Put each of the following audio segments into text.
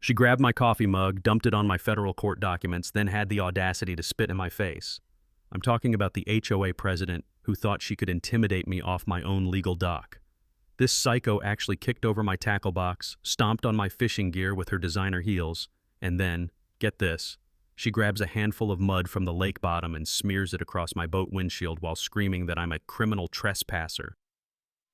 She grabbed my coffee mug, dumped it on my federal court documents, then had the audacity to spit in my face. I'm talking about the HOA president who thought she could intimidate me off my own legal dock. This psycho actually kicked over my tackle box, stomped on my fishing gear with her designer heels, and then, get this, she grabs a handful of mud from the lake bottom and smears it across my boat windshield while screaming that I'm a criminal trespasser.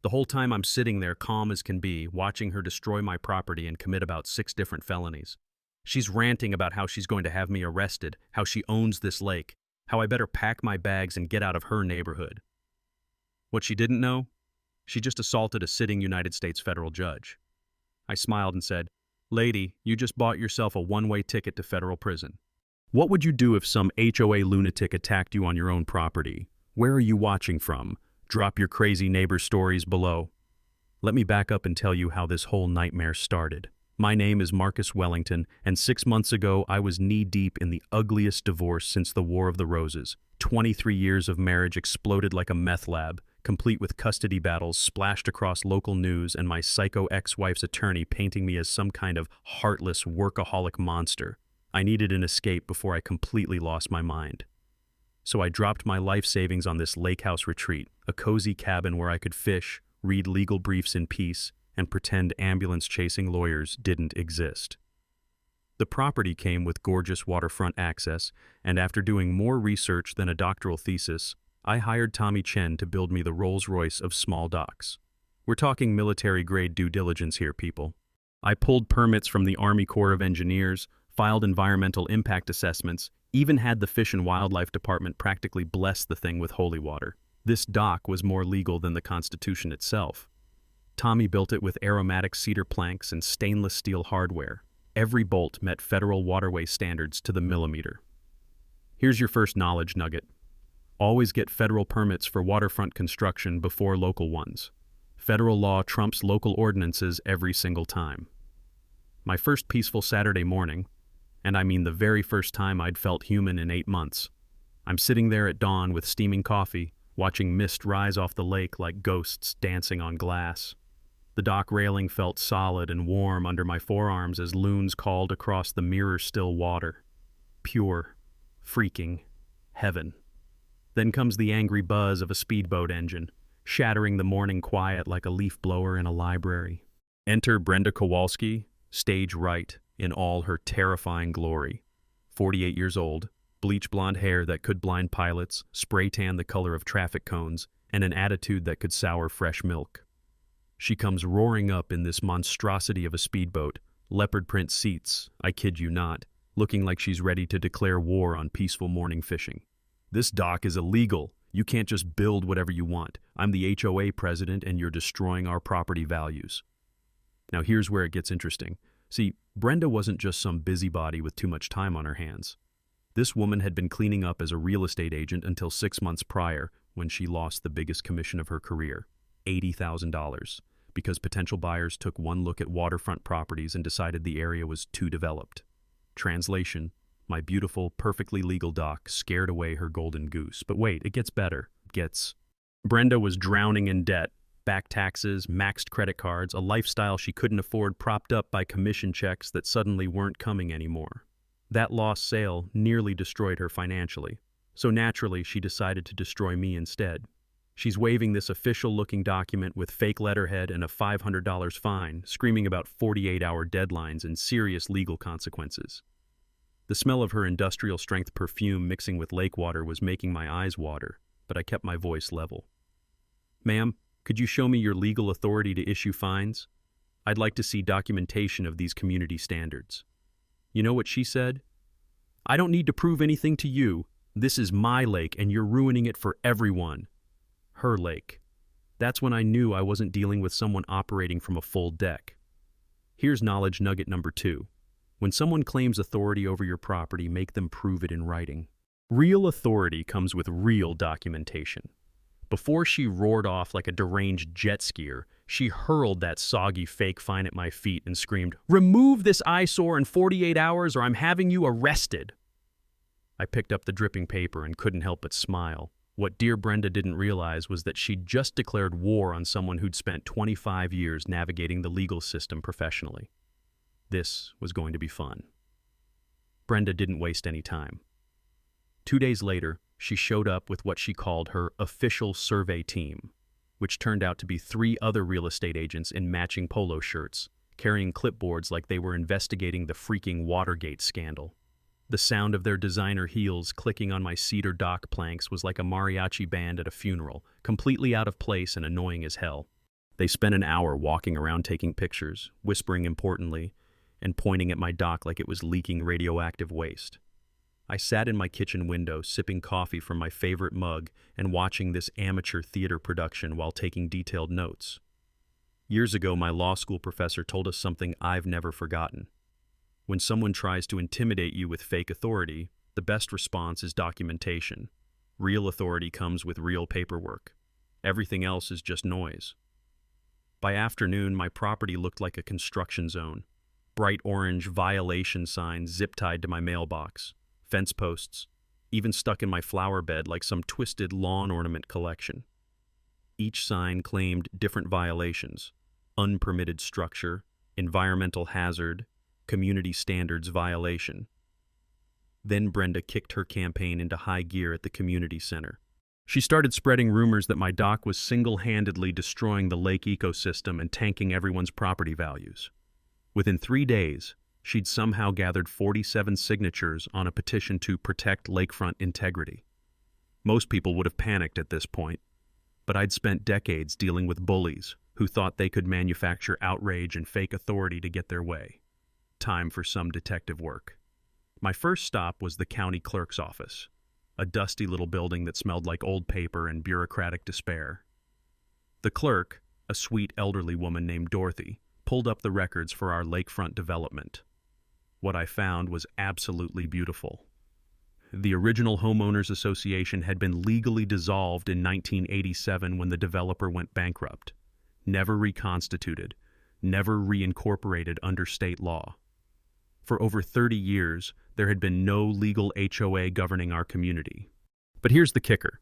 The whole time I'm sitting there calm as can be, watching her destroy my property and commit about 6 different felonies. She's ranting about how she's going to have me arrested, how she owns this lake, how I better pack my bags and get out of her neighborhood. What she didn't know? She just assaulted a sitting United States federal judge. I smiled and said, "Lady, you just bought yourself a one-way ticket to federal prison." What would you do if some HOA lunatic attacked you on your own property? Where are you watching from? Drop your crazy neighbor stories below. Let me back up and tell you how this whole nightmare started. My name is Marcus Wellington, and 6 months ago I was knee-deep in the ugliest divorce since the War of the Roses. 23 years of marriage exploded like a meth lab, complete with custody battles splashed across local news and my psycho ex-wife's attorney painting me as some kind of heartless workaholic monster. I needed an escape before I completely lost my mind. So I dropped my life savings on this lake house retreat, a cozy cabin where I could fish, read legal briefs in peace, and pretend ambulance-chasing lawyers didn't exist. The property came with gorgeous waterfront access, and after doing more research than a doctoral thesis, I hired Tommy Chen to build me the Rolls-Royce of small docks. We're talking military-grade due diligence here, people. I pulled permits from the Army Corps of Engineers, filed environmental impact assessments, even had the Fish and Wildlife Department practically bless the thing with holy water. This dock was more legal than the Constitution itself. Tommy built it with aromatic cedar planks and stainless steel hardware. Every bolt met federal waterway standards to the millimeter. Here's your first knowledge nugget. Always get federal permits for waterfront construction before local ones. Federal law trumps local ordinances every single time. My first peaceful Saturday morning, and I mean the very first time I'd felt human in 8 months. I'm sitting there at dawn with steaming coffee, watching mist rise off the lake like ghosts dancing on glass. The dock railing felt solid and warm under my forearms as loons called across the mirror-still water. Pure, freaking heaven. Then comes the angry buzz of a speedboat engine, shattering the morning quiet like a leaf blower in a library. Enter Brenda Kowalski, stage right, in all her terrifying glory. 48 years old, bleach blonde hair that could blind pilots, spray tan the color of traffic cones, and an attitude that could sour fresh milk. She comes roaring up in this monstrosity of a speedboat, leopard print seats, I kid you not, looking like she's ready to declare war on peaceful morning fishing. "This dock is illegal. You can't just build whatever you want. I'm the HOA president and you're destroying our property values." Now here's where it gets interesting. See, Brenda wasn't just some busybody with too much time on her hands. This woman had been cleaning up as a real estate agent until 6 months prior when she lost the biggest commission of her career, $80,000, because potential buyers took one look at waterfront properties and decided the area was too developed. Translation: my beautiful, perfectly legal dock scared away her golden goose. But wait, it gets better. Brenda was drowning in debt. Back taxes, maxed credit cards, a lifestyle she couldn't afford propped up by commission checks that suddenly weren't coming anymore. That lost sale nearly destroyed her financially. So naturally, she decided to destroy me instead. She's waving this official-looking document with fake letterhead and a $500 fine, screaming about 48-hour deadlines and serious legal consequences. The smell of her industrial-strength perfume mixing with lake water was making my eyes water, but I kept my voice level. "Ma'am, could you show me your legal authority to issue fines? I'd like to see documentation of these community standards." You know what she said? "I don't need to prove anything to you. This is my lake and you're ruining it for everyone." Her lake. That's when I knew I wasn't dealing with someone operating from a full deck. Here's knowledge nugget number 2. When someone claims authority over your property, make them prove it in writing. Real authority comes with real documentation. Before she roared off like a deranged jet skier, she hurled that soggy fake fine at my feet and screamed, "Remove this eyesore in 48 hours or I'm having you arrested." I picked up the dripping paper and couldn't help but smile. What dear Brenda didn't realize was that she'd just declared war on someone who'd spent 25 years navigating the legal system professionally. This was going to be fun. Brenda didn't waste any time. 2 days later, she showed up with what she called her official survey team, which turned out to be 3 other real estate agents in matching polo shirts, carrying clipboards like they were investigating the freaking Watergate scandal. The sound of their designer heels clicking on my cedar dock planks was like a mariachi band at a funeral, completely out of place and annoying as hell. They spent an hour walking around taking pictures, whispering importantly, and pointing at my dock like it was leaking radioactive waste. I sat in my kitchen window, sipping coffee from my favorite mug and watching this amateur theater production while taking detailed notes. Years ago, my law school professor told us something I've never forgotten. When someone tries to intimidate you with fake authority, the best response is documentation. Real authority comes with real paperwork. Everything else is just noise. By afternoon, my property looked like a construction zone. Bright orange violation signs zip-tied to my mailbox, fence posts, even stuck in my flower bed like some twisted lawn ornament collection. Each sign claimed different violations: unpermitted structure, environmental hazard, community standards violation. Then Brenda kicked her campaign into high gear at the community center. She started spreading rumors that my dock was single-handedly destroying the lake ecosystem and tanking everyone's property values. Within 3 days, she'd somehow gathered 47 signatures on a petition to protect lakefront integrity. Most people would have panicked at this point, but I'd spent decades dealing with bullies who thought they could manufacture outrage and fake authority to get their way. Time for some detective work. My first stop was the county clerk's office, a dusty little building that smelled like old paper and bureaucratic despair. The clerk, a sweet elderly woman named Dorothy, pulled up the records for our lakefront development. What I found was absolutely beautiful. The original Homeowners Association had been legally dissolved in 1987 when the developer went bankrupt, never reconstituted, never reincorporated under state law. For over 30 years, there had been no legal HOA governing our community. But here's the kicker.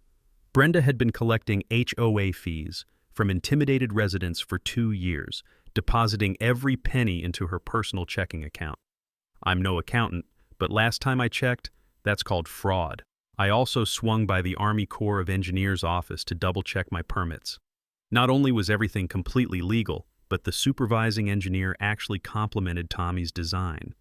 Brenda had been collecting HOA fees from intimidated residents for 2 years, depositing every penny into her personal checking account. I'm no accountant, but last time I checked, that's called fraud. I also swung by the Army Corps of Engineers office to double-check my permits. Not only was everything completely legal, but the supervising engineer actually complimented Tommy's design.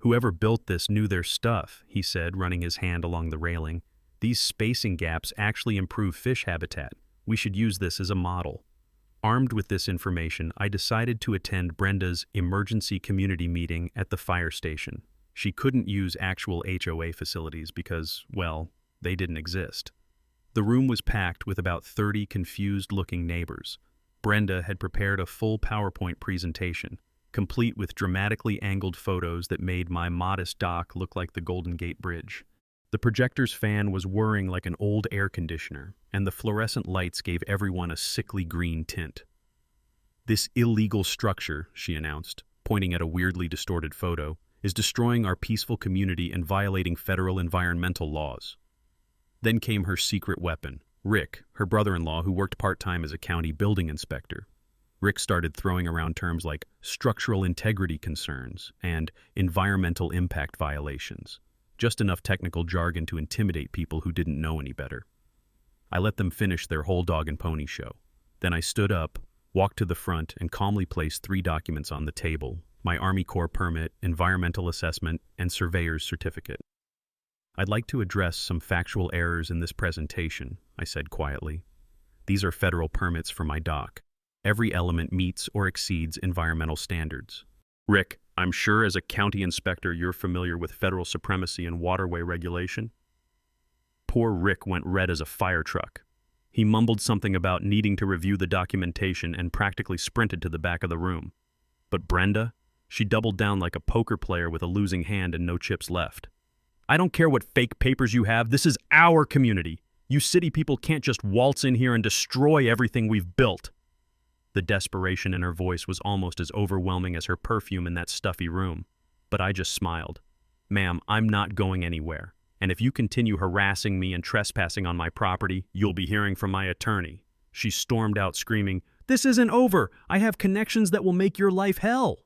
"Whoever built this knew their stuff," he said, running his hand along the railing. "These spacing gaps actually improve fish habitat. We should use this as a model." Armed with this information, I decided to attend Brenda's emergency community meeting at the fire station. She couldn't use actual HOA facilities because, well, they didn't exist. The room was packed with about 30 confused-looking neighbors. Brenda had prepared a full PowerPoint presentation, complete with dramatically angled photos that made my modest dock look like the Golden Gate Bridge. The projector's fan was whirring like an old air conditioner, and the fluorescent lights gave everyone a sickly green tint. "This illegal structure," she announced, pointing at a weirdly distorted photo, "is destroying our peaceful community and violating federal environmental laws." Then came her secret weapon, Rick, her brother-in-law who worked part-time as a county building inspector. Rick started throwing around terms like structural integrity concerns and environmental impact violations, just enough technical jargon to intimidate people who didn't know any better. I let them finish their whole dog and pony show. Then I stood up, walked to the front, and calmly placed 3 documents on the table: my Army Corps permit, environmental assessment, and surveyor's certificate. "I'd like to address some factual errors in this presentation," I said quietly. "These are federal permits for my dock. Every element meets or exceeds environmental standards." "Rick, I'm sure as a county inspector you're familiar with federal supremacy and waterway regulation." Poor Rick went red as a fire truck. He mumbled something about needing to review the documentation and practically sprinted to the back of the room. But Brenda? She doubled down like a poker player with a losing hand and no chips left. "I don't care what fake papers you have, this is our community. You city people can't just waltz in here and destroy everything we've built." The desperation in her voice was almost as overwhelming as her perfume in that stuffy room. But I just smiled. "Ma'am, I'm not going anywhere. And if you continue harassing me and trespassing on my property, you'll be hearing from my attorney." She stormed out screaming, "This isn't over! I have connections that will make your life hell!"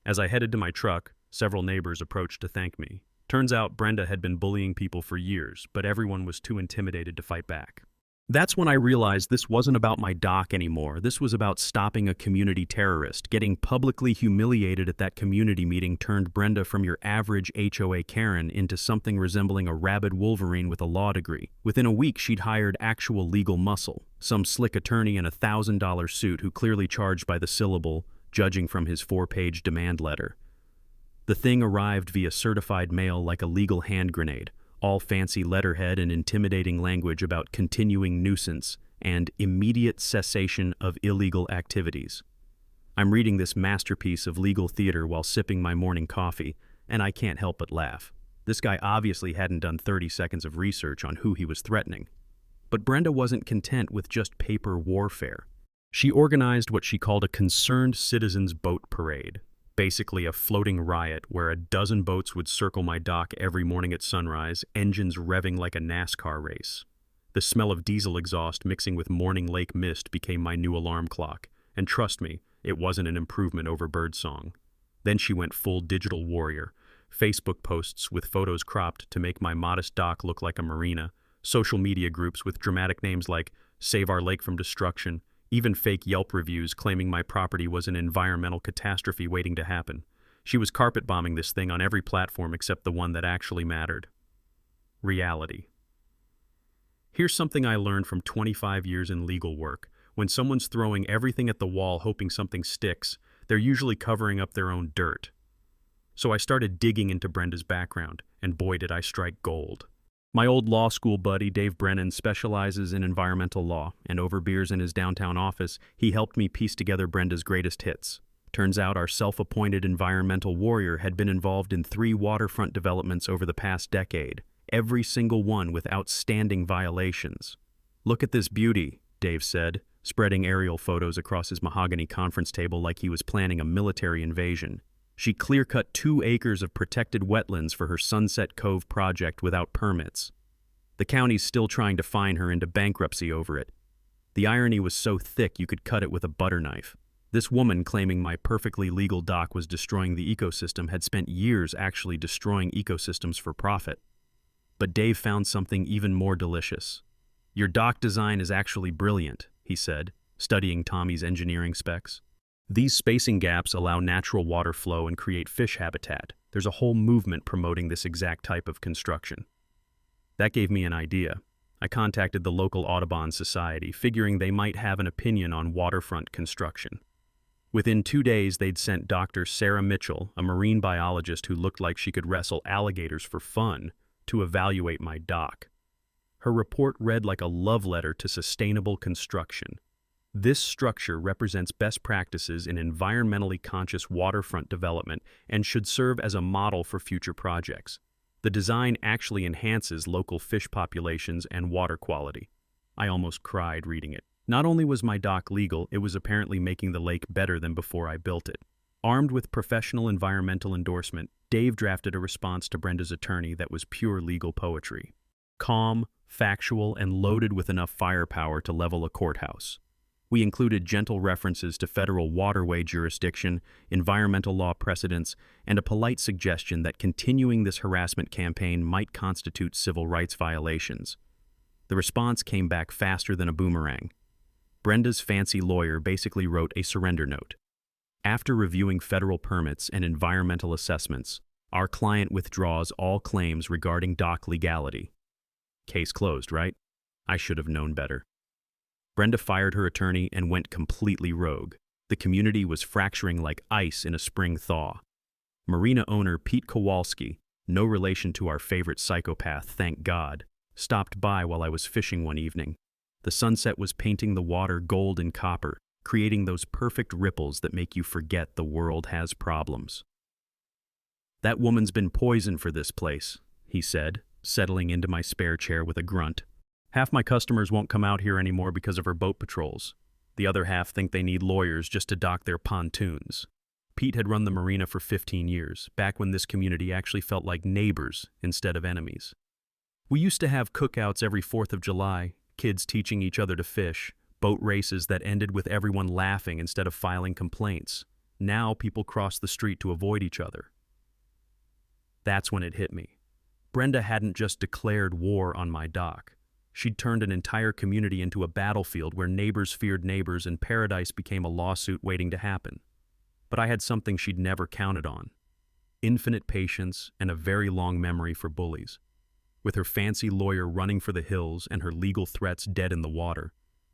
As I headed to my truck, several neighbors approached to thank me. Turns out Brenda had been bullying people for years, but everyone was too intimidated to fight back. That's when I realized this wasn't about my dock anymore. This was about stopping a community terrorist. Getting publicly humiliated at that community meeting turned Brenda from your average HOA Karen into something resembling a rabid Wolverine with a law degree. Within a week, she'd hired actual legal muscle, some slick attorney in a $1,000 suit who clearly charged by the syllable, judging from his 4-page demand letter. The thing arrived via certified mail like a legal hand grenade, all fancy letterhead and intimidating language about continuing nuisance and immediate cessation of illegal activities. I'm reading this masterpiece of legal theater while sipping my morning coffee, and I can't help but laugh. This guy obviously hadn't done 30 seconds of research on who he was threatening. But Brenda wasn't content with just paper warfare. She organized what she called a concerned citizens boat parade. Basically a floating riot where a dozen boats would circle my dock every morning at sunrise, engines revving like a NASCAR race. The smell of diesel exhaust mixing with morning lake mist became my new alarm clock, and trust me, it wasn't an improvement over birdsong. Then she went full digital warrior. Facebook posts with photos cropped to make my modest dock look like a marina, social media groups with dramatic names like Save Our Lake from Destruction, even fake Yelp reviews claiming my property was an environmental catastrophe waiting to happen. She was carpet bombing this thing on every platform except the one that actually mattered. Reality. Here's something I learned from 25 years in legal work. When someone's throwing everything at the wall hoping something sticks, they're usually covering up their own dirt. So I started digging into Brenda's background, and boy did I strike gold. My old law school buddy, Dave Brennan, specializes in environmental law, and over beers in his downtown office, he helped me piece together Brenda's greatest hits. Turns out our self-appointed environmental warrior had been involved in 3 waterfront developments over the past decade, every single one with outstanding violations. "Look at this beauty," Dave said, spreading aerial photos across his mahogany conference table like he was planning a military invasion. She clear-cut 2 acres of protected wetlands for her Sunset Cove project without permits. The county's still trying to fine her into bankruptcy over it. The irony was so thick you could cut it with a butter knife. This woman claiming my perfectly legal dock was destroying the ecosystem had spent years actually destroying ecosystems for profit. But Dave found something even more delicious. "Your dock design is actually brilliant," he said, studying Tommy's engineering specs. "These spacing gaps allow natural water flow and create fish habitat. There's a whole movement promoting this exact type of construction." That gave me an idea. I contacted the local Audubon Society, figuring they might have an opinion on waterfront construction. Within 2 days, they'd sent Dr. Sarah Mitchell, a marine biologist who looked like she could wrestle alligators for fun, to evaluate my dock. Her report read like a love letter to sustainable construction. This structure represents best practices in environmentally conscious waterfront development and should serve as a model for future projects. The design actually enhances local fish populations and water quality. I almost cried reading it. Not only was my dock legal, it was apparently making the lake better than before I built it. Armed with professional environmental endorsement, Dave drafted a response to Brenda's attorney that was pure legal poetry. Calm, factual, and loaded with enough firepower to level a courthouse. We included gentle references to federal waterway jurisdiction, environmental law precedents, and a polite suggestion that continuing this harassment campaign might constitute civil rights violations. The response came back faster than a boomerang. Brenda's fancy lawyer basically wrote a surrender note. After reviewing federal permits and environmental assessments, our client withdraws all claims regarding dock legality. Case closed, right? I should have known better. Brenda fired her attorney and went completely rogue. The community was fracturing like ice in a spring thaw. Marina owner Pete Kowalski, no relation to our favorite psychopath, thank God, stopped by while I was fishing one evening. The sunset was painting the water gold and copper, creating those perfect ripples that make you forget the world has problems. "That woman's been poisoned for this place," he said, settling into my spare chair with a grunt. "Half my customers won't come out here anymore because of her boat patrols. The other half think they need lawyers just to dock their pontoons." Pete had run the marina for 15 years, back when this community actually felt like neighbors instead of enemies. We used to have cookouts every 4th of July, kids teaching each other to fish, boat races that ended with everyone laughing instead of filing complaints. Now people cross the street to avoid each other. That's when it hit me. Brenda hadn't just declared war on my dock. She'd turned an entire community into a battlefield where neighbors feared neighbors and paradise became a lawsuit waiting to happen. But I had something she'd never counted on: infinite patience and a very long memory for bullies. With her fancy lawyer running for the hills and her legal threats dead in the water,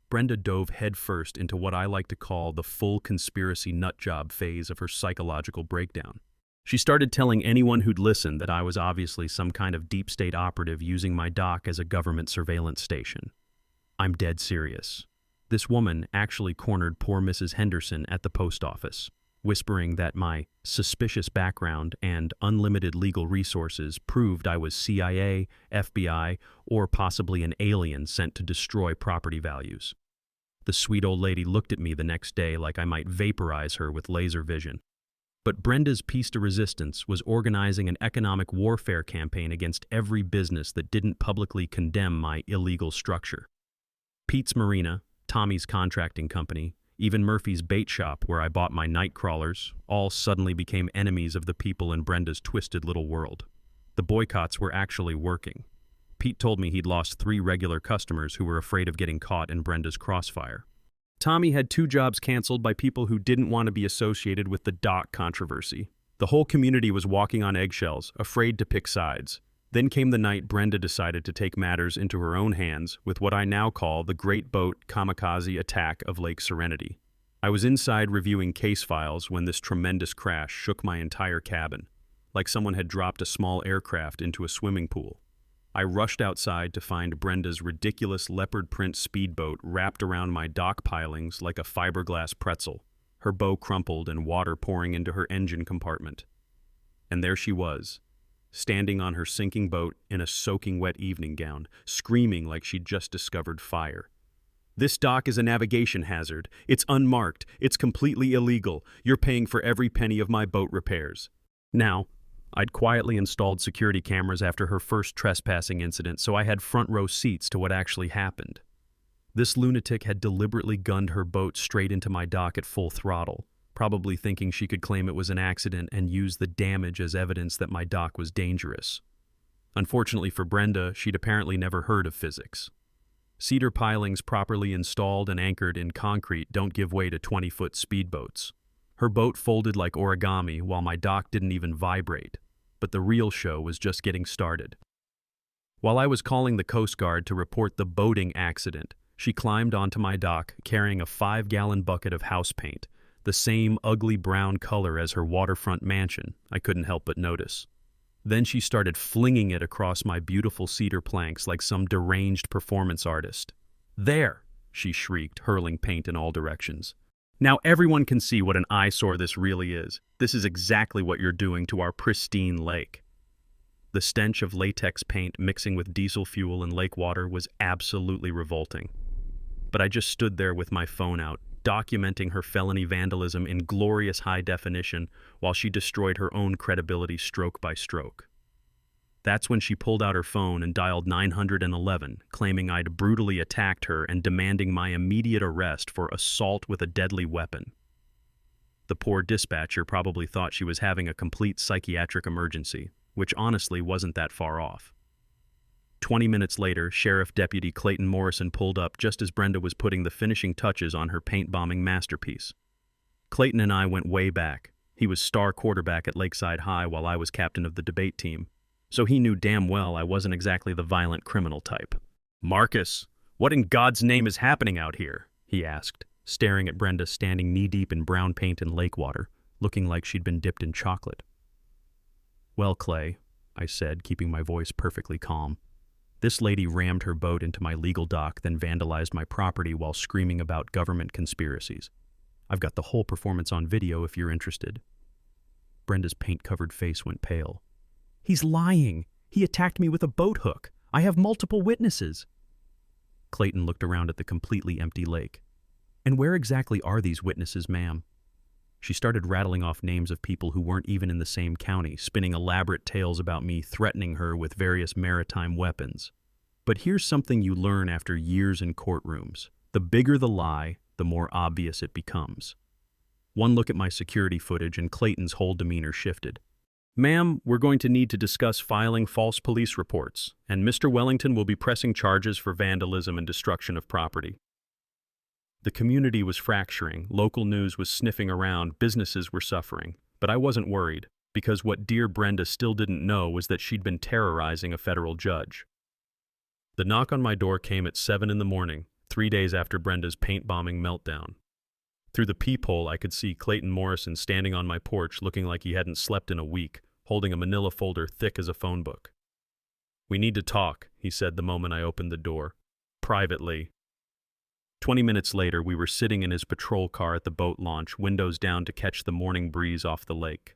Brenda dove headfirst into what I like to call the full conspiracy nutjob phase of her psychological breakdown. She started telling anyone who'd listen that I was obviously some kind of deep state operative using my dock as a government surveillance station. I'm dead serious. This woman actually cornered poor Mrs. Henderson at the post office, whispering that my suspicious background and unlimited legal resources proved I was CIA, FBI, or possibly an alien sent to destroy property values. The sweet old lady looked at me the next day like I might vaporize her with laser vision. But Brenda's piece de resistance was organizing an economic warfare campaign against every business that didn't publicly condemn my illegal structure. Pete's Marina, Tommy's contracting company, even Murphy's bait shop where I bought my night crawlers, all suddenly became enemies of the people in Brenda's twisted little world. The boycotts were actually working. Pete told me he'd lost 3 regular customers who were afraid of getting caught in Brenda's crossfire. Tommy had 2 jobs canceled by people who didn't want to be associated with the dock controversy. The whole community was walking on eggshells, afraid to pick sides. Then came the night Brenda decided to take matters into her own hands with what I now call the Great Boat Kamikaze Attack of Lake Serenity. I was inside reviewing case files when this tremendous crash shook my entire cabin, like someone had dropped a small aircraft into a swimming pool. I rushed outside to find Brenda's ridiculous leopard print speedboat wrapped around my dock pilings like a fiberglass pretzel, her bow crumpled and water pouring into her engine compartment. And there she was, standing on her sinking boat in a soaking wet evening gown, screaming like she'd just discovered fire. "This dock is a navigation hazard. It's unmarked. It's completely illegal. You're paying for every penny of my boat repairs." Now, I'd quietly installed security cameras after her first trespassing incident, so I had front row seats to what actually happened. This lunatic had deliberately gunned her boat straight into my dock at full throttle, probably thinking she could claim it was an accident and use the damage as evidence that my dock was dangerous. Unfortunately for Brenda, she'd apparently never heard of physics. Cedar pilings properly installed and anchored in concrete don't give way to 20-foot speedboats. Her boat folded like origami while my dock didn't even vibrate, but the real show was just getting started. While I was calling the Coast Guard to report the boating accident, she climbed onto my dock carrying a 5-gallon bucket of house paint, the same ugly brown color as her waterfront mansion, I couldn't help but notice. Then she started flinging it across my beautiful cedar planks like some deranged performance artist. "There!" she shrieked, hurling paint in all directions. "Now everyone can see what an eyesore this really is. This is exactly what you're doing to our pristine lake." The stench of latex paint mixing with diesel fuel and lake water was absolutely revolting. But I just stood there with my phone out, documenting her felony vandalism in glorious high definition while she destroyed her own credibility stroke by stroke. That's when she pulled out her phone and dialed 911, claiming I'd brutally attacked her and demanding my immediate arrest for assault with a deadly weapon. The poor dispatcher probably thought she was having a complete psychiatric emergency, which honestly wasn't that far off. 20 minutes later, Sheriff Deputy Clayton Morrison pulled up just as Brenda was putting the finishing touches on her paint-bombing masterpiece. Clayton and I went way back. He was star quarterback at Lakeside High while I was captain of the debate team, so he knew damn well I wasn't exactly the violent criminal type. "Marcus, what in God's name is happening out here?" he asked, staring at Brenda standing knee-deep in brown paint and lake water, looking like she'd been dipped in chocolate. "Well, Clay," I said, keeping my voice perfectly calm, "this lady rammed her boat into my legal dock, then vandalized my property while screaming about government conspiracies. I've got the whole performance on video if you're interested." Brenda's paint-covered face went pale. "He's lying. He attacked me with a boat hook. I have multiple witnesses." Clayton looked around at the completely empty lake. "And where exactly are these witnesses, ma'am?" She started rattling off names of people who weren't even in the same county, spinning elaborate tales about me threatening her with various maritime weapons. But here's something you learn after years in courtrooms. The bigger the lie, the more obvious it becomes. One look at my security footage and Clayton's whole demeanor shifted. "Ma'am, we're going to need to discuss filing false police reports, and Mr. Wellington will be pressing charges for vandalism and destruction of property." The community was fracturing, local news was sniffing around, businesses were suffering. But I wasn't worried, because what dear Brenda still didn't know was that she'd been terrorizing a federal judge. The knock on my door came at 7 in the morning, 3 days after Brenda's paint-bombing meltdown. Through the peephole, I could see Clayton Morrison standing on my porch looking like he hadn't slept in a week, holding a manila folder thick as a phone book. "We need to talk," he said the moment I opened the door. "Privately." 20 minutes later, we were sitting in his patrol car at the boat launch, windows down to catch the morning breeze off the lake.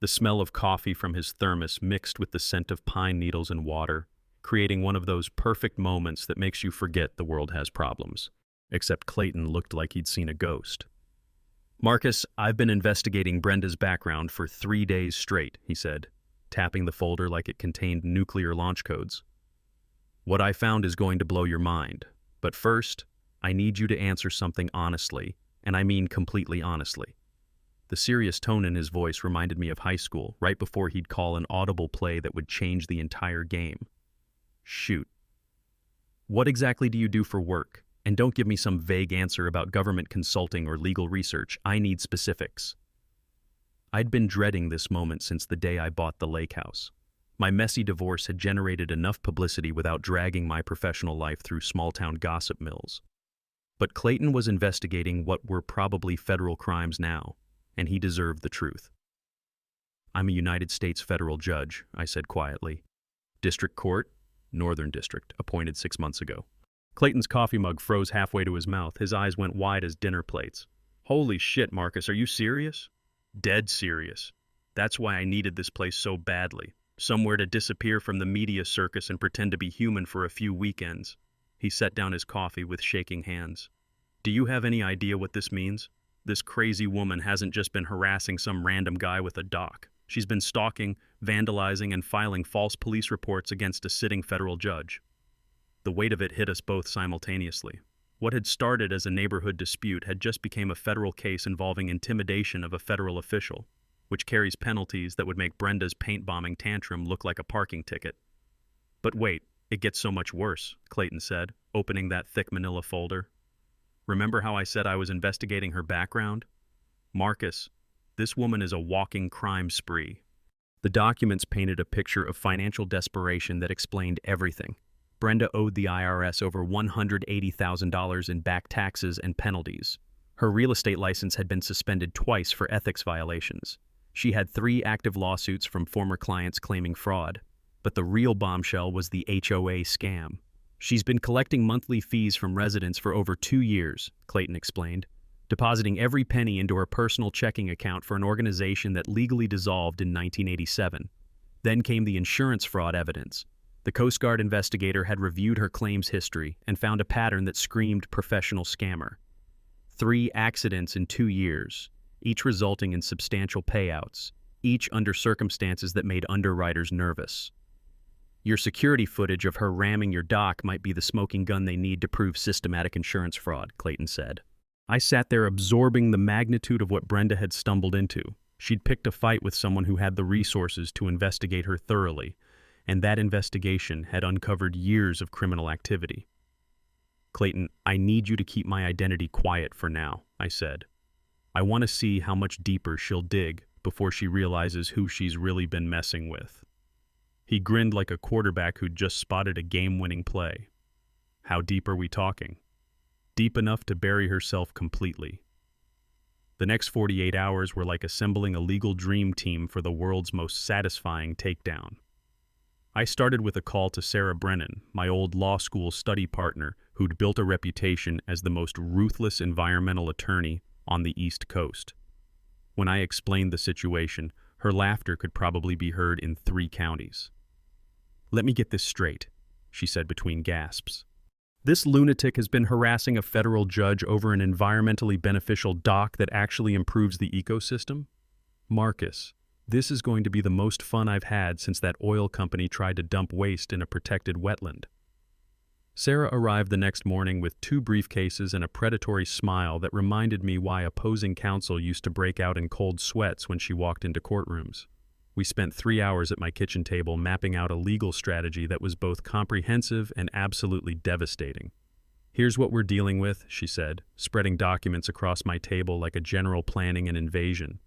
The smell of coffee from his thermos mixed with the scent of pine needles and water, creating one of those perfect moments that makes you forget the world has problems. Except Clayton looked like he'd seen a ghost. "Marcus, I've been investigating Brenda's background for 3 days straight," he said, tapping the folder like it contained nuclear launch codes. "What I found is going to blow your mind. But first, I need you to answer something honestly, and I mean completely honestly." The serious tone in his voice reminded me of high school, right before he'd call an audible play that would change the entire game. "Shoot. What exactly do you do for work? And don't give me some vague answer about government consulting or legal research. I need specifics." I'd been dreading this moment since the day I bought the lake house. My messy divorce had generated enough publicity without dragging my professional life through small-town gossip mills. But Clayton was investigating what were probably federal crimes now, and he deserved the truth. "I'm a United States federal judge," I said quietly. "District Court, Northern District, appointed 6 months ago." Clayton's coffee mug froze halfway to his mouth. His eyes went wide as dinner plates. "Holy shit, Marcus, are you serious?" "Dead serious. That's why I needed this place so badly. Somewhere to disappear from the media circus and pretend to be human for a few weekends." He set down his coffee with shaking hands. "Do you have any idea what this means? This crazy woman hasn't just been harassing some random guy with a dock. She's been stalking, vandalizing, and filing false police reports against a sitting federal judge." The weight of it hit us both simultaneously. What had started as a neighborhood dispute had just become a federal case involving intimidation of a federal official, which carries penalties that would make Brenda's paint-bombing tantrum look like a parking ticket. "But wait, it gets so much worse," Clayton said, opening that thick manila folder. "Remember how I said I was investigating her background? Marcus, this woman is a walking crime spree." The documents painted a picture of financial desperation that explained everything. Brenda owed the IRS over $180,000 in back taxes and penalties. Her real estate license had been suspended twice for ethics violations. She had 3 active lawsuits from former clients claiming fraud. But the real bombshell was the HOA scam. "She's been collecting monthly fees from residents for over 2 years, Clayton explained, depositing every penny into her personal checking account for an organization that legally dissolved in 1987. Then came the insurance fraud evidence. The Coast Guard investigator had reviewed her claims history and found a pattern that screamed professional scammer. 3 accidents in 2 years, each resulting in substantial payouts, each under circumstances that made underwriters nervous. Your security footage of her ramming your dock might be the smoking gun they need to prove systematic insurance fraud," Clayton said. I sat there absorbing the magnitude of what Brenda had stumbled into. She'd picked a fight with someone who had the resources to investigate her thoroughly, and that investigation had uncovered years of criminal activity. "Clayton, I need you to keep my identity quiet for now," I said. "I want to see how much deeper she'll dig before she realizes who she's really been messing with." He grinned like a quarterback who'd just spotted a game-winning play. "How deep are we talking?" "Deep enough to bury herself completely." The next 48 hours were like assembling a legal dream team for the world's most satisfying takedown. I started with a call to Sarah Brennan, my old law school study partner who'd built a reputation as the most ruthless environmental attorney on the East Coast. When I explained the situation, her laughter could probably be heard in 3 counties. "Let me get this straight," she said between gasps. "This lunatic has been harassing a federal judge over an environmentally beneficial dock that actually improves the ecosystem? Marcus, this is going to be the most fun I've had since that oil company tried to dump waste in a protected wetland." Sarah arrived the next morning with 2 briefcases and a predatory smile that reminded me why opposing counsel used to break out in cold sweats when she walked into courtrooms. We spent 3 hours at my kitchen table mapping out a legal strategy that was both comprehensive and absolutely devastating. "Here's what we're dealing with," she said, spreading documents across my table like a general planning an invasion.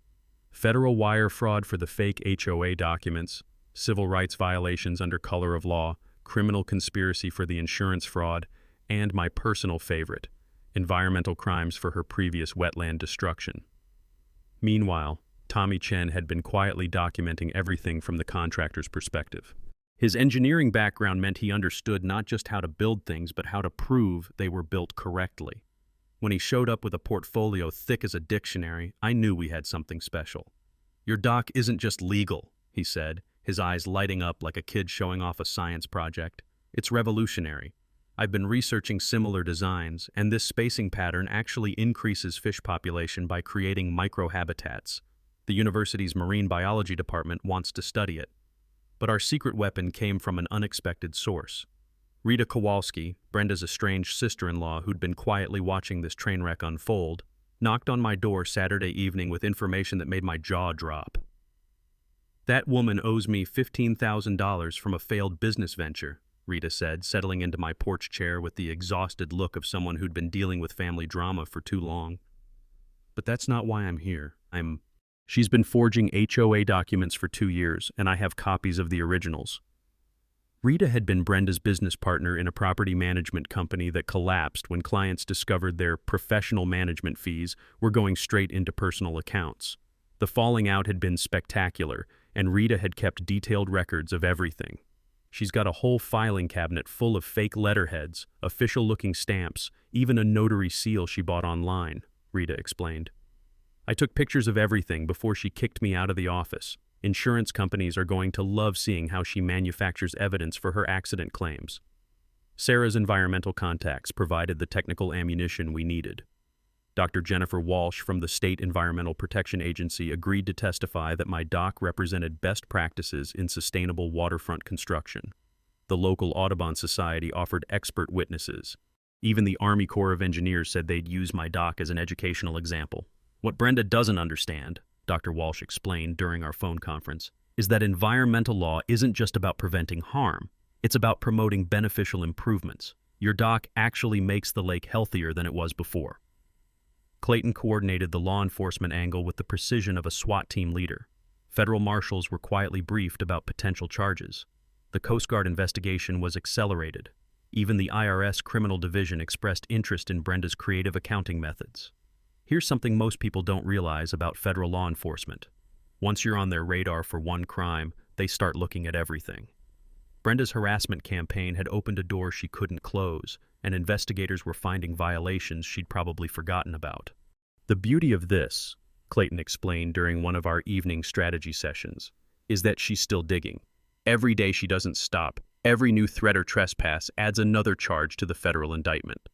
Federal wire fraud for the fake HOA documents, civil rights violations under color of law, criminal conspiracy for the insurance fraud, and my personal favorite, environmental crimes for her previous wetland destruction. Meanwhile, Tommy Chen had been quietly documenting everything from the contractor's perspective. His engineering background meant he understood not just how to build things, but how to prove they were built correctly. When he showed up with a portfolio thick as a dictionary, I knew we had something special. "Your dock isn't just legal," he said, his eyes lighting up like a kid showing off a science project. "It's revolutionary. I've been researching similar designs, and this spacing pattern actually increases fish population by creating microhabitats. The university's marine biology department wants to study it. But our secret weapon came from an unexpected source. Rita Kowalski, Brenda's estranged sister-in-law who'd been quietly watching this train wreck unfold, knocked on my door Saturday evening with information that made my jaw drop. "That woman owes me $15,000 from a failed business venture," Rita said, settling into my porch chair with the exhausted look of someone who'd been dealing with family drama for too long. "But that's not why I'm here. She's been forging HOA documents for 2 years, and I have copies of the originals." Rita had been Brenda's business partner in a property management company that collapsed when clients discovered their professional management fees were going straight into personal accounts. The falling out had been spectacular, and Rita had kept detailed records of everything. "She's got a whole filing cabinet full of fake letterheads, official-looking stamps, even a notary seal she bought online," Rita explained. "I took pictures of everything before she kicked me out of the office. Insurance companies are going to love seeing how she manufactures evidence for her accident claims." Sarah's environmental contacts provided the technical ammunition we needed. Dr. Jennifer Walsh from the State Environmental Protection Agency agreed to testify that my dock represented best practices in sustainable waterfront construction. The local Audubon Society offered expert witnesses. Even the Army Corps of Engineers said they'd use my dock as an educational example. "What Brenda doesn't understand," Dr. Walsh explained during our phone conference, "is that environmental law isn't just about preventing harm. It's about promoting beneficial improvements. Your dock actually makes the lake healthier than it was before." Clayton coordinated the law enforcement angle with the precision of a SWAT team leader. Federal marshals were quietly briefed about potential charges. The Coast Guard investigation was accelerated. Even the IRS Criminal Division expressed interest in Brenda's creative accounting methods. Here's something most people don't realize about federal law enforcement. Once you're on their radar for one crime, they start looking at everything. Brenda's harassment campaign had opened a door she couldn't close, and investigators were finding violations she'd probably forgotten about. "The beauty of this," Clayton explained during one of our evening strategy sessions, "is that she's still digging. Every day she doesn't stop. Every new threat or trespass adds another charge to the federal indictment."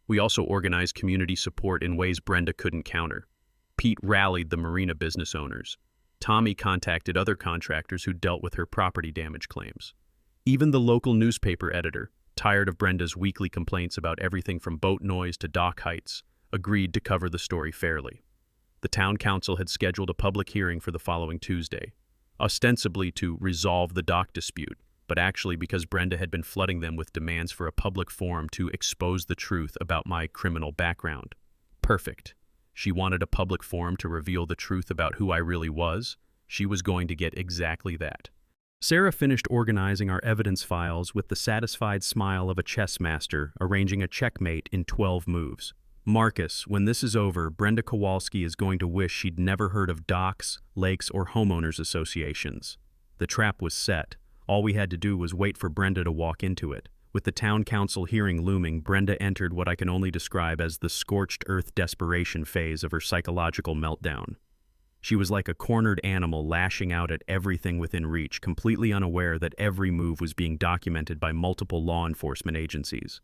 We also organized community support in ways Brenda couldn't counter. Pete rallied the marina business owners. Tommy contacted other contractors who dealt with her property damage claims. Even the local newspaper editor, tired of Brenda's weekly complaints about everything from boat noise to dock heights, agreed to cover the story fairly. The town council had scheduled a public hearing for the following Tuesday, ostensibly to resolve the dock dispute, but actually because Brenda had been flooding them with demands for a public forum to expose the truth about my criminal background. Perfect. She wanted a public forum to reveal the truth about who I really was. She was going to get exactly that. Sarah finished organizing our evidence files with the satisfied smile of a chess master arranging a checkmate in 12 moves. "Marcus, when this is over, Brenda Kowalski is going to wish she'd never heard of docks, lakes, or homeowners associations." The trap was set. All we had to do was wait for Brenda to walk into it. With the town council hearing looming, Brenda entered what I can only describe as the scorched earth desperation phase of her psychological meltdown. She was like a cornered animal lashing out at everything within reach, completely unaware that every move was being documented by multiple law enforcement agencies.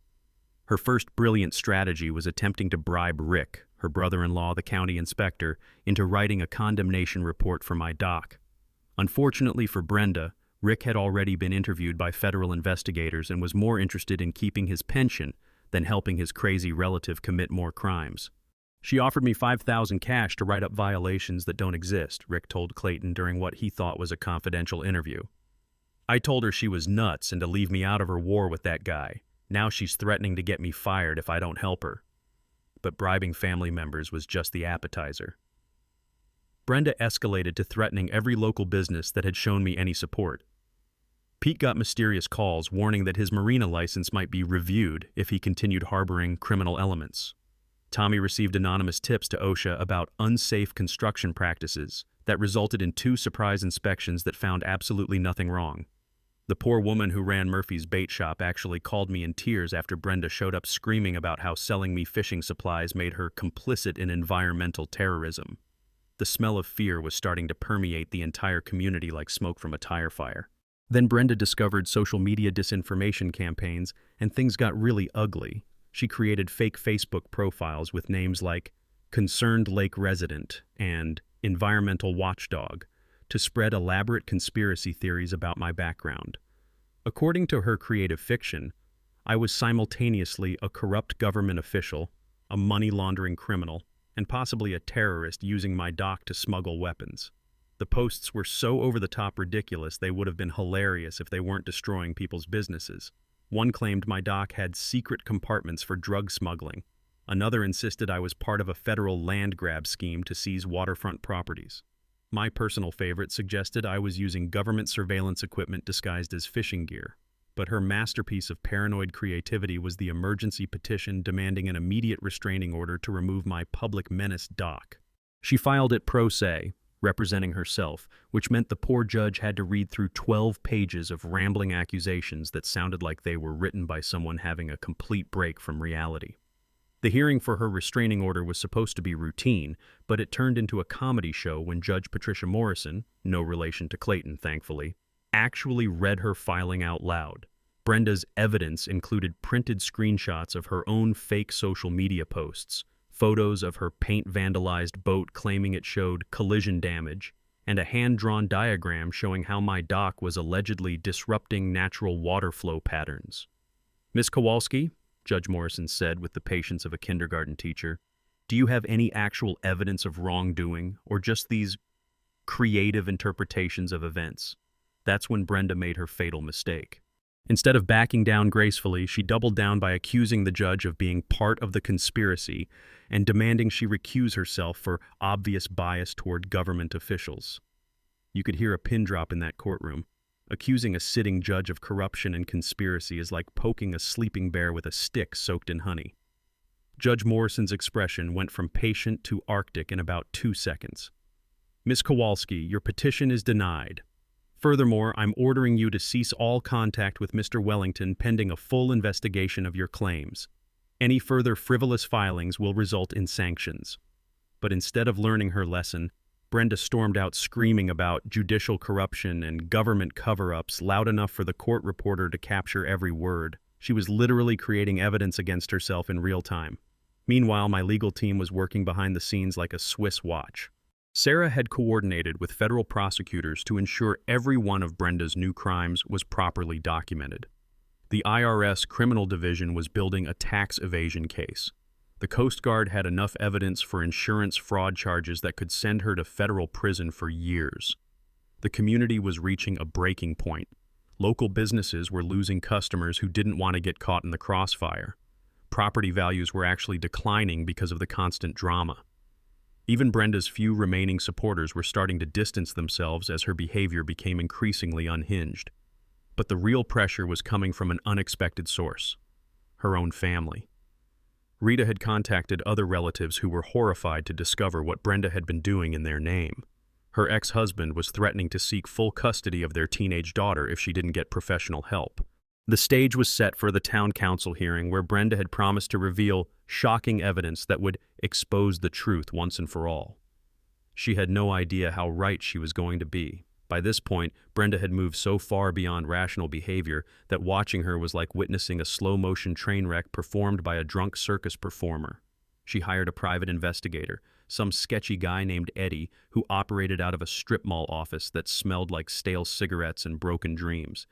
Her first brilliant strategy was attempting to bribe Rick, her brother-in-law, the county inspector, into writing a condemnation report for my dock. Unfortunately for Brenda, Rick had already been interviewed by federal investigators and was more interested in keeping his pension than helping his crazy relative commit more crimes. She offered me $5,000 cash to write up violations that don't exist, Rick told Clayton during what he thought was a confidential interview. I told her she was nuts and to leave me out of her war with that guy. Now she's threatening to get me fired if I don't help her. But bribing family members was just the appetizer. Brenda escalated to threatening every local business that had shown me any support. Pete got mysterious calls warning that his marina license might be reviewed if he continued harboring criminal elements. Tommy received anonymous tips to OSHA about unsafe construction practices that resulted in 2 surprise inspections that found absolutely nothing wrong. The poor woman who ran Murphy's bait shop actually called me in tears after Brenda showed up screaming about how selling me fishing supplies made her complicit in environmental terrorism. The smell of fear was starting to permeate the entire community like smoke from a tire fire. Then Brenda discovered social media disinformation campaigns, and things got really ugly. She created fake Facebook profiles with names like Concerned Lake Resident and Environmental Watchdog to spread elaborate conspiracy theories about my background. According to her creative fiction, I was simultaneously a corrupt government official, a money laundering criminal, and possibly a terrorist using my dock to smuggle weapons. The posts were so over-the-top ridiculous they would have been hilarious if they weren't destroying people's businesses. One claimed my dock had secret compartments for drug smuggling. Another insisted I was part of a federal land grab scheme to seize waterfront properties. My personal favorite suggested I was using government surveillance equipment disguised as fishing gear. But her masterpiece of paranoid creativity was the emergency petition demanding an immediate restraining order to remove my public menace dock. She filed it pro se, representing herself, which meant the poor judge had to read through 12 pages of rambling accusations that sounded like they were written by someone having a complete break from reality. The hearing for her restraining order was supposed to be routine, but it turned into a comedy show when Judge Patricia Morrison, no relation to Clayton, thankfully, actually read her filing out loud. Brenda's evidence included printed screenshots of her own fake social media posts, photos of her paint-vandalized boat claiming it showed collision damage, and a hand-drawn diagram showing how my dock was allegedly disrupting natural water flow patterns. "Miss Kowalski," Judge Morrison said with the patience of a kindergarten teacher, "do you have any actual evidence of wrongdoing, or just these creative interpretations of events?" That's when Brenda made her fatal mistake. Instead of backing down gracefully, she doubled down by accusing the judge of being part of the conspiracy and demanding she recuse herself for obvious bias toward government officials. You could hear a pin drop in that courtroom. Accusing a sitting judge of corruption and conspiracy is like poking a sleeping bear with a stick soaked in honey. Judge Morrison's expression went from patient to arctic in about 2 seconds. "Ms. Kowalski, your petition is denied. Furthermore, I'm ordering you to cease all contact with Mr. Wellington pending a full investigation of your claims. Any further frivolous filings will result in sanctions." But instead of learning her lesson, Brenda stormed out screaming about judicial corruption and government cover-ups loud enough for the court reporter to capture every word. She was literally creating evidence against herself in real time. Meanwhile, my legal team was working behind the scenes like a Swiss watch. Sarah had coordinated with federal prosecutors to ensure every one of Brenda's new crimes was properly documented. The IRS Criminal Division was building a tax evasion case. The Coast Guard had enough evidence for insurance fraud charges that could send her to federal prison for years. The community was reaching a breaking point. Local businesses were losing customers who didn't want to get caught in the crossfire. Property values were actually declining because of the constant drama. Even Brenda's few remaining supporters were starting to distance themselves as her behavior became increasingly unhinged. But the real pressure was coming from an unexpected source: her own family. Rita had contacted other relatives who were horrified to discover what Brenda had been doing in their name. Her ex-husband was threatening to seek full custody of their teenage daughter if she didn't get professional help. The stage was set for the town council hearing where Brenda had promised to reveal shocking evidence that would expose the truth once and for all. She had no idea how right she was going to be. By this point, Brenda had moved so far beyond rational behavior that watching her was like witnessing a slow-motion train wreck performed by a drunk circus performer. She hired a private investigator, some sketchy guy named Eddie who operated out of a strip mall office that smelled like stale cigarettes and broken dreams.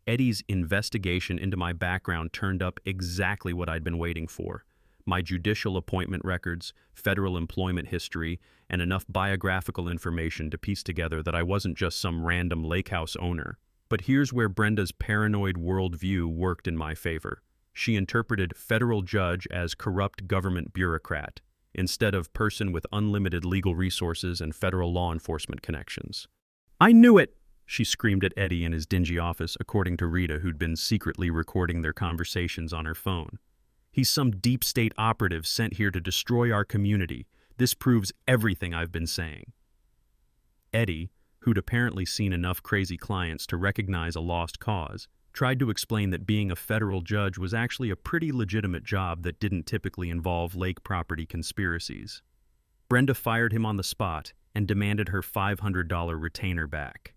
Eddie's investigation into my background turned up exactly what I'd been waiting for: my judicial appointment records, federal employment history, and enough biographical information to piece together that I wasn't just some random lake house owner. But here's where Brenda's paranoid worldview worked in my favor. She interpreted federal judge as corrupt government bureaucrat, instead of person with unlimited legal resources and federal law enforcement connections. "I knew it!" she screamed at Eddie in his dingy office, according to Rita, who'd been secretly recording their conversations on her phone. "He's some deep state operative sent here to destroy our community. This proves everything I've been saying." Eddie, who'd apparently seen enough crazy clients to recognize a lost cause, tried to explain that being a federal judge was actually a pretty legitimate job that didn't typically involve lake property conspiracies. Brenda fired him on the spot and demanded her $500 retainer back.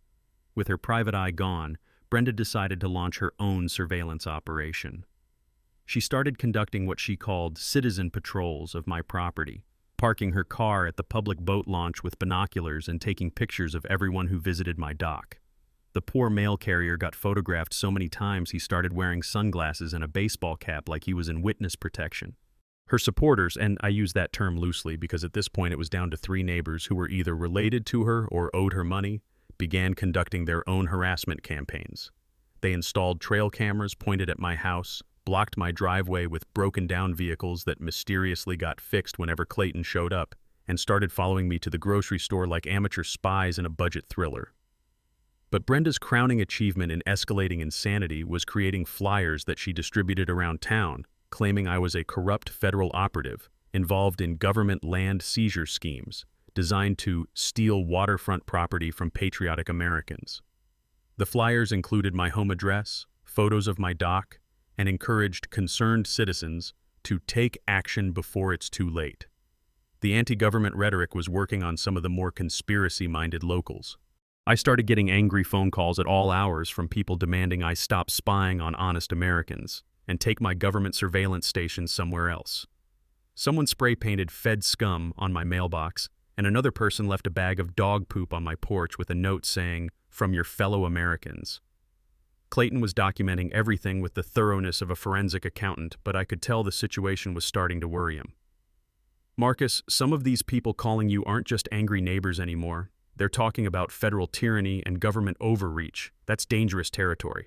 With her private eye gone, Brenda decided to launch her own surveillance operation. She started conducting what she called citizen patrols of my property, parking her car at the public boat launch with binoculars and taking pictures of everyone who visited my dock. The poor mail carrier got photographed so many times he started wearing sunglasses and a baseball cap like he was in witness protection. Her supporters, and I use that term loosely because at this point it was down to 3 neighbors who were either related to her or owed her money, began conducting their own harassment campaigns. They installed trail cameras pointed at my house, blocked my driveway with broken-down vehicles that mysteriously got fixed whenever Clayton showed up, and started following me to the grocery store like amateur spies in a budget thriller. But Brenda's crowning achievement in escalating insanity was creating flyers that she distributed around town, claiming I was a corrupt federal operative involved in government land seizure schemes designed to steal waterfront property from patriotic Americans. The flyers included my home address, photos of my dock, and encouraged concerned citizens to take action before it's too late. The anti-government rhetoric was working on some of the more conspiracy-minded locals. I started getting angry phone calls at all hours from people demanding I stop spying on honest Americans and take my government surveillance station somewhere else. Someone spray-painted "Fed scum" on my mailbox, and another person left a bag of dog poop on my porch with a note saying, "From your fellow Americans." Clayton was documenting everything with the thoroughness of a forensic accountant, but I could tell the situation was starting to worry him. "Marcus, some of these people calling you aren't just angry neighbors anymore. They're talking about federal tyranny and government overreach. That's dangerous territory."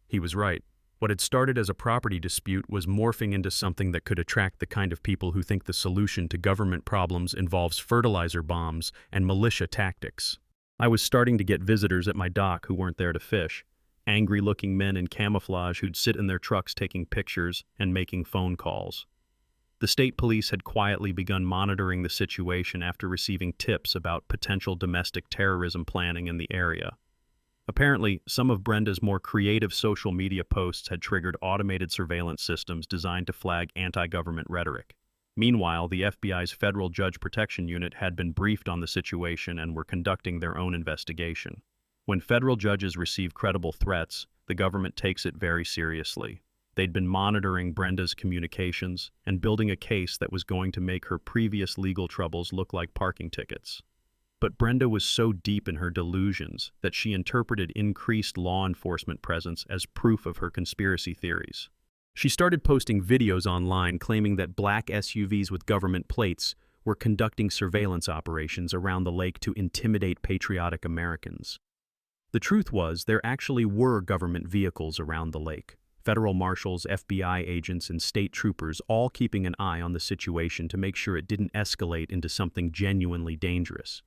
He was right. What had started as a property dispute was morphing into something that could attract the kind of people who think the solution to government problems involves fertilizer bombs and militia tactics. I was starting to get visitors at my dock who weren't there to fish. Angry-looking men in camouflage who'd sit in their trucks taking pictures and making phone calls. The state police had quietly begun monitoring the situation after receiving tips about potential domestic terrorism planning in the area. Apparently, some of Brenda's more creative social media posts had triggered automated surveillance systems designed to flag anti-government rhetoric. Meanwhile, the FBI's Federal Judge Protection Unit had been briefed on the situation and were conducting their own investigation. When federal judges receive credible threats, the government takes it very seriously. They'd been monitoring Brenda's communications and building a case that was going to make her previous legal troubles look like parking tickets. But Brenda was so deep in her delusions that she interpreted increased law enforcement presence as proof of her conspiracy theories. She started posting videos online claiming that black SUVs with government plates were conducting surveillance operations around the lake to intimidate patriotic Americans. The truth was, there actually were government vehicles around the lake. Federal marshals, FBI agents, and state troopers all keeping an eye on the situation to make sure it didn't escalate into something genuinely dangerous.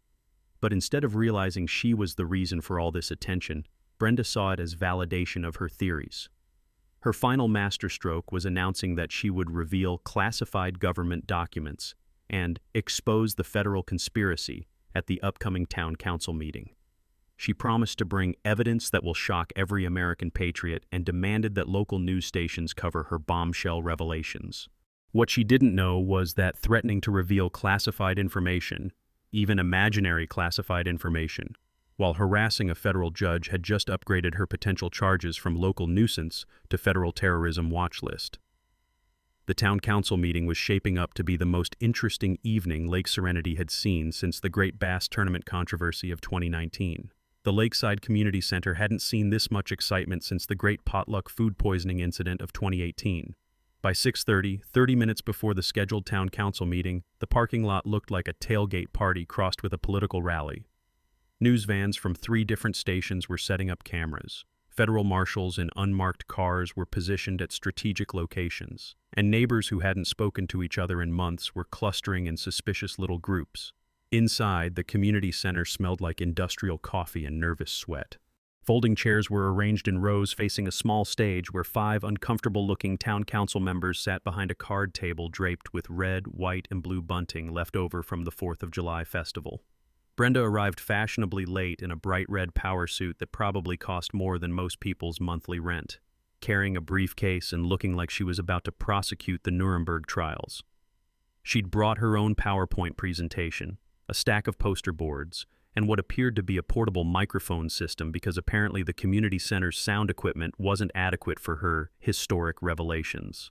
But instead of realizing she was the reason for all this attention, Brenda saw it as validation of her theories. Her final masterstroke was announcing that she would reveal classified government documents and expose the federal conspiracy at the upcoming town council meeting. She promised to bring evidence that will shock every American patriot and demanded that local news stations cover her bombshell revelations. What she didn't know was that threatening to reveal classified information, even imaginary classified information, while harassing a federal judge had just upgraded her potential charges from local nuisance to federal terrorism watch list. The town council meeting was shaping up to be the most interesting evening Lake Serenity had seen since the Great Bass Tournament controversy of 2019. The Lakeside Community Center hadn't seen this much excitement since the Great Potluck food poisoning incident of 2018. By 6:30, 30 minutes before the scheduled town council meeting, the parking lot looked like a tailgate party crossed with a political rally. News vans from 3 different stations were setting up cameras. Federal marshals in unmarked cars were positioned at strategic locations, and neighbors who hadn't spoken to each other in months were clustering in suspicious little groups. Inside, the community center smelled like industrial coffee and nervous sweat. Folding chairs were arranged in rows facing a small stage where 5 uncomfortable-looking town council members sat behind a card table draped with red, white, and blue bunting left over from the 4th of July festival. Brenda arrived fashionably late in a bright red power suit that probably cost more than most people's monthly rent, carrying a briefcase and looking like she was about to prosecute the Nuremberg trials. She'd brought her own PowerPoint presentation, a stack of poster boards, and what appeared to be a portable microphone system because apparently the community center's sound equipment wasn't adequate for her historic revelations.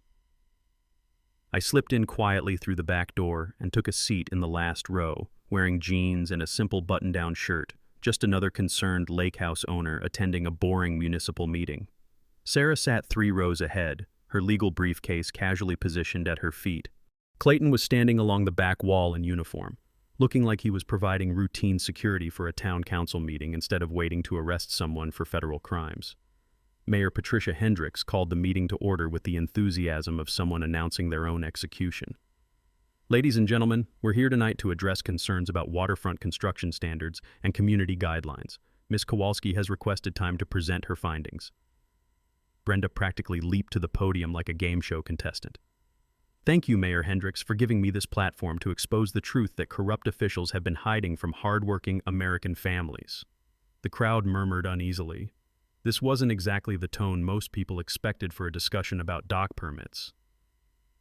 I slipped in quietly through the back door and took a seat in the last row, wearing jeans and a simple button-down shirt, just another concerned lake house owner attending a boring municipal meeting. Sarah sat 3 rows ahead, her legal briefcase casually positioned at her feet. Clayton was standing along the back wall in uniform, looking like he was providing routine security for a town council meeting instead of waiting to arrest someone for federal crimes. Mayor Patricia Hendricks called the meeting to order with the enthusiasm of someone announcing their own execution. Ladies and gentlemen, we're here tonight to address concerns about waterfront construction standards and community guidelines. Ms. Kowalski has requested time to present her findings. Brenda practically leaped to the podium like a game show contestant. Thank you, Mayor Hendricks, for giving me this platform to expose the truth that corrupt officials have been hiding from hardworking American families. The crowd murmured uneasily. This wasn't exactly the tone most people expected for a discussion about dock permits.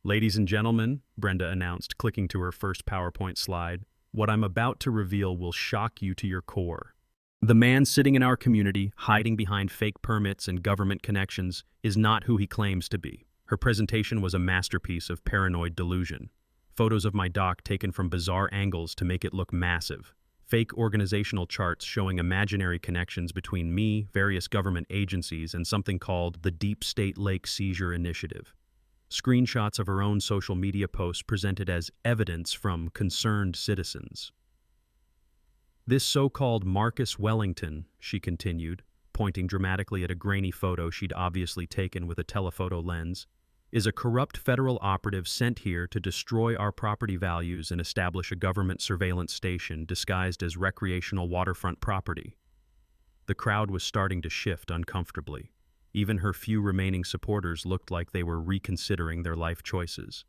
Ladies and gentlemen, Brenda announced, clicking to her first PowerPoint slide, what I'm about to reveal will shock you to your core. The man sitting in our community, hiding behind fake permits and government connections, is not who he claims to be. Her presentation was a masterpiece of paranoid delusion. Photos of my dock taken from bizarre angles to make it look massive. Fake organizational charts showing imaginary connections between me, various government agencies, and something called the Deep State Lake Seizure Initiative. Screenshots of her own social media posts presented as evidence from concerned citizens. This so-called Marcus Wellington, she continued, pointing dramatically at a grainy photo she'd obviously taken with a telephoto lens, is a corrupt federal operative sent here to destroy our property values and establish a government surveillance station disguised as recreational waterfront property. The crowd was starting to shift uncomfortably. Even her few remaining supporters looked like they were reconsidering their life choices.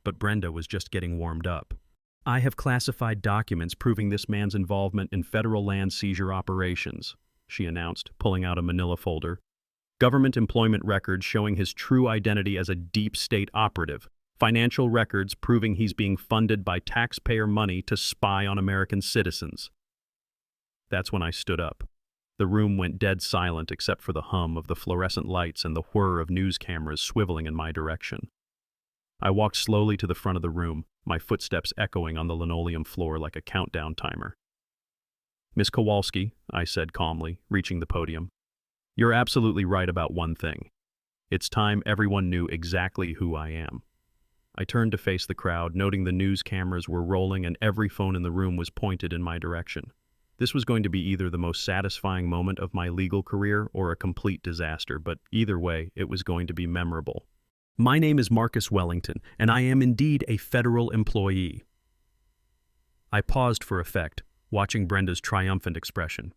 But Brenda was just getting warmed up. I have classified documents proving this man's involvement in federal land seizure operations, she announced, pulling out a manila folder. Government employment records showing his true identity as a deep state operative. Financial records proving he's being funded by taxpayer money to spy on American citizens. That's when I stood up. The room went dead silent except for the hum of the fluorescent lights and the whir of news cameras swiveling in my direction. I walked slowly to the front of the room, my footsteps echoing on the linoleum floor like a countdown timer. Miss Kowalski, I said calmly, reaching the podium, you're absolutely right about one thing. It's time everyone knew exactly who I am. I turned to face the crowd, noting the news cameras were rolling and every phone in the room was pointed in my direction. This was going to be either the most satisfying moment of my legal career or a complete disaster, but either way, it was going to be memorable. My name is Marcus Wellington, and I am indeed a federal employee. I paused for effect, watching Brenda's triumphant expression.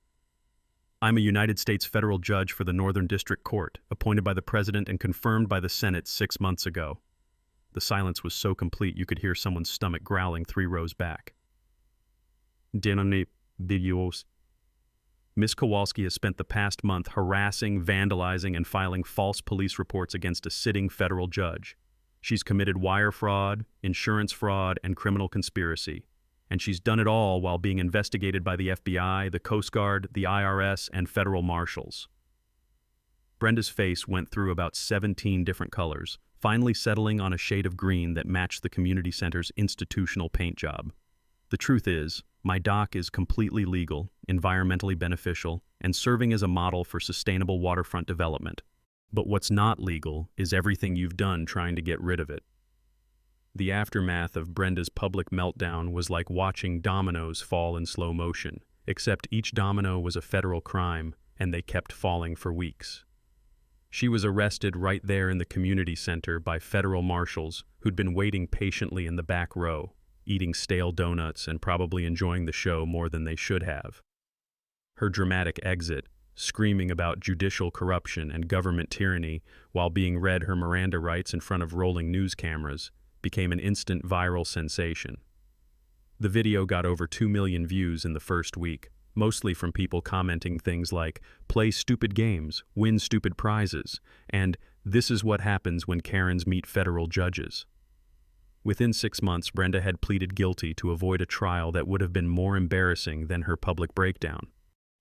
I'm a United States federal judge for the Northern District Court, appointed by the President and confirmed by the Senate 6 months ago. The silence was so complete you could hear someone's stomach growling 3 rows back. Miss Kowalski has spent the past month harassing, vandalizing, and filing false police reports against a sitting federal judge. She's committed wire fraud, insurance fraud, and criminal conspiracy. And she's done it all while being investigated by the FBI, the Coast Guard, the IRS, and federal marshals. Brenda's face went through about 17 different colors, finally settling on a shade of green that matched the community center's institutional paint job. The truth is, my dock is completely legal, environmentally beneficial, and serving as a model for sustainable waterfront development. But what's not legal is everything you've done trying to get rid of it. The aftermath of Brenda's public meltdown was like watching dominoes fall in slow motion, except each domino was a federal crime, and they kept falling for weeks. She was arrested right there in the community center by federal marshals who'd been waiting patiently in the back row, eating stale donuts and probably enjoying the show more than they should have. Her dramatic exit, screaming about judicial corruption and government tyranny while being read her Miranda rights in front of rolling news cameras, became an instant viral sensation. The video got over 2 million views in the first week, mostly from people commenting things like, "Play stupid games, win stupid prizes," and "This is what happens when Karens meet federal judges." Within 6 months, Brenda had pleaded guilty to avoid a trial that would have been more embarrassing than her public breakdown.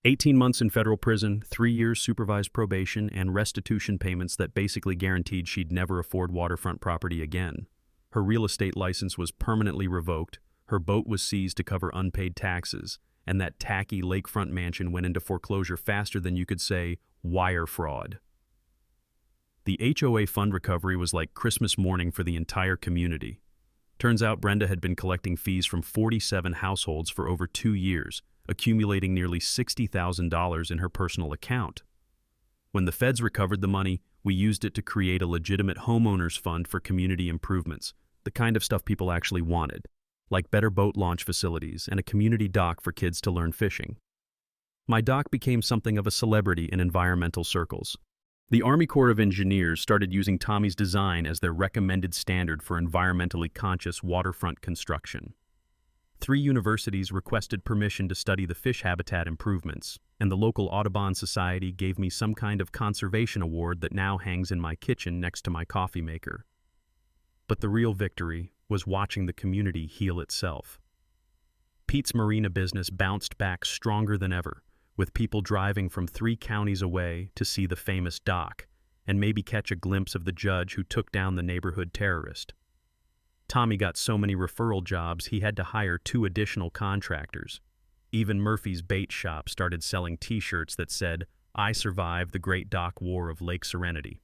18 months in federal prison, 3 years supervised probation, and restitution payments that basically guaranteed she'd never afford waterfront property again. Her real estate license was permanently revoked, her boat was seized to cover unpaid taxes, and that tacky lakefront mansion went into foreclosure faster than you could say wire fraud. The HOA fund recovery was like Christmas morning for the entire community. Turns out Brenda had been collecting fees from 47 households for over 2 years, accumulating nearly $60,000 in her personal account. When the feds recovered the money, we used it to create a legitimate homeowners fund for community improvements, the kind of stuff people actually wanted, like better boat launch facilities and a community dock for kids to learn fishing. My dock became something of a celebrity in environmental circles. The Army Corps of Engineers started using Tommy's design as their recommended standard for environmentally conscious waterfront construction. 3 universities requested permission to study the fish habitat improvements, and the local Audubon Society gave me some kind of conservation award that now hangs in my kitchen next to my coffee maker. But the real victory was watching the community heal itself. Pete's marina business bounced back stronger than ever, with people driving from 3 counties away to see the famous dock and maybe catch a glimpse of the judge who took down the neighborhood terrorist. Tommy got so many referral jobs he had to hire 2 additional contractors. Even Murphy's bait shop started selling t-shirts that said, "I survived the Great Dock War of Lake Serenity."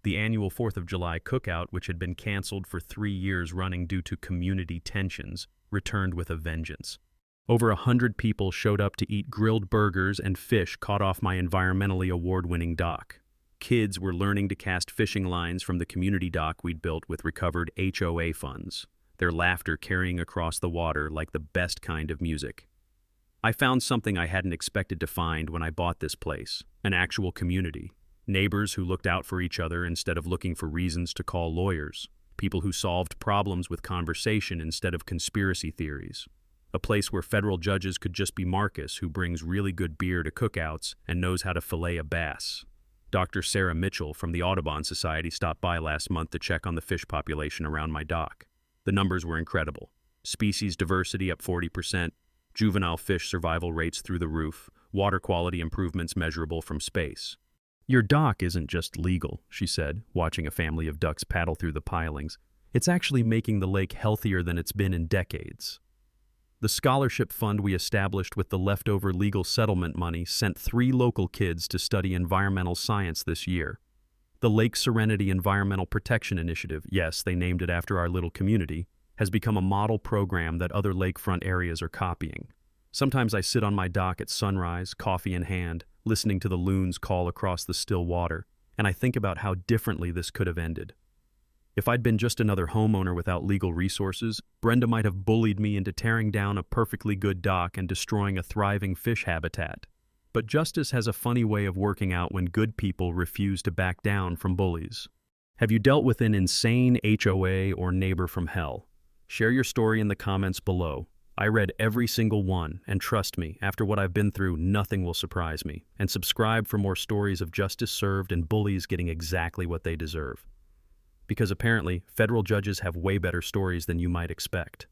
The annual 4th of July cookout, which had been canceled for 3 years running due to community tensions, returned with a vengeance. Over 100 people showed up to eat grilled burgers and fish caught off my environmentally award-winning dock. Kids were learning to cast fishing lines from the community dock we'd built with recovered HOA funds, their laughter carrying across the water like the best kind of music. I found something I hadn't expected to find when I bought this place, an actual community. Neighbors who looked out for each other instead of looking for reasons to call lawyers. People who solved problems with conversation instead of conspiracy theories. A place where federal judges could just be Marcus, who brings really good beer to cookouts and knows how to fillet a bass. Dr. Sarah Mitchell from the Audubon Society stopped by last month to check on the fish population around my dock. The numbers were incredible. Species diversity up 40%, juvenile fish survival rates through the roof, water quality improvements measurable from space. "Your dock isn't just legal," she said, watching a family of ducks paddle through the pilings. "It's actually making the lake healthier than it's been in decades." The scholarship fund we established with the leftover legal settlement money sent 3 local kids to study environmental science this year. The Lake Serenity Environmental Protection Initiative, yes, they named it after our little community, has become a model program that other lakefront areas are copying. Sometimes I sit on my dock at sunrise, coffee in hand, listening to the loons call across the still water, and I think about how differently this could have ended. If I'd been just another homeowner without legal resources, Brenda might have bullied me into tearing down a perfectly good dock and destroying a thriving fish habitat. But justice has a funny way of working out when good people refuse to back down from bullies. Have you dealt with an insane HOA or neighbor from hell? Share your story in the comments below. I read every single one, and trust me, after what I've been through, nothing will surprise me. And subscribe for more stories of justice served and bullies getting exactly what they deserve. Because apparently, federal judges have way better stories than you might expect.